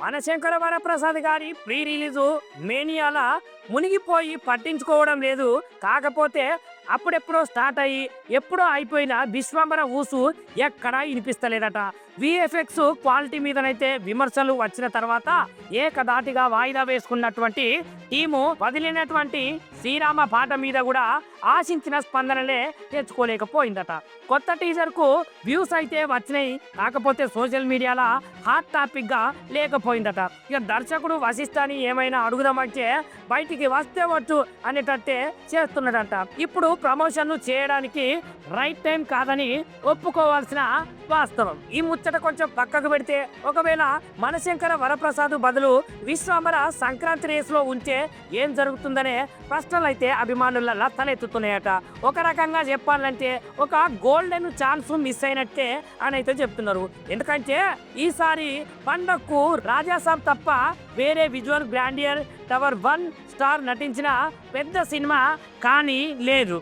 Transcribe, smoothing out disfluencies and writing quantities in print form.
మనశంకర వరప్రసాద్ గారి pre release మేనియాల మునిగిపోయి పట్టించుకోవడం లేదు. కాకపోతే అప్పుడెప్పుడో స్టార్ట్ అయ్యి ఎప్పుడో అయిపోయిన విశ్వంబర ఊసు ఎక్కడా వినిపిస్తలేదట. విఎఫ్ఎక్స్ క్వాలిటీ మీదనైతే విమర్శలు వచ్చిన తర్వాత ఏకదాటిగా వాయిదా వేసుకున్నటువంటి టీము వదిలినటువంటి శ్రీరామ పాట మీద కూడా ఆశించిన స్పందనలే తెచ్చుకోలేకపోయిందట. కొత్త టీజర్ కు వ్యూస్ అయితే వచ్చినాయి, కాకపోతే సోషల్ మీడియాలో హాట్ టాపిక్ గా లేకపోయిందట. ఇక దర్శకుడు వశిష్ఠాని ఏమైనా అడుగుదామంటే బయటికి వస్తే వచ్చు అనేటట్టే చేస్తున్నాడంట. ఇప్పుడు ప్రమోషన్లు చేయడానికి రైట్ టైం కాదని ఒప్పుకోవాల్సిన వాస్తవం. ఈ ముచ్చట కొంచెం పక్కకు పెడితే, ఒకవేళ మనశంకర వరప్రసాద్ బదులు విశ్వంబర సంక్రాంతి రేస్ లో ఉంటే ఏం జరుగుతుందనే ప్రశ్నలు అయితే అభిమానుల తలెత్తుతున్నాయట. ఒక రకంగా చెప్పాలంటే ఒక గోల్డెన్ ఛాన్స్ మిస్ అయినట్టే అని అయితే చెప్తున్నారు. ఎందుకంటే ఈసారి పండగకు రాజాసాబ్ తప్ప వేరే విజువల్ గ్రాండియర్ టవర్ 1 స్టార్ నటించిన పెద్ద సినిమా కానీ లేదు.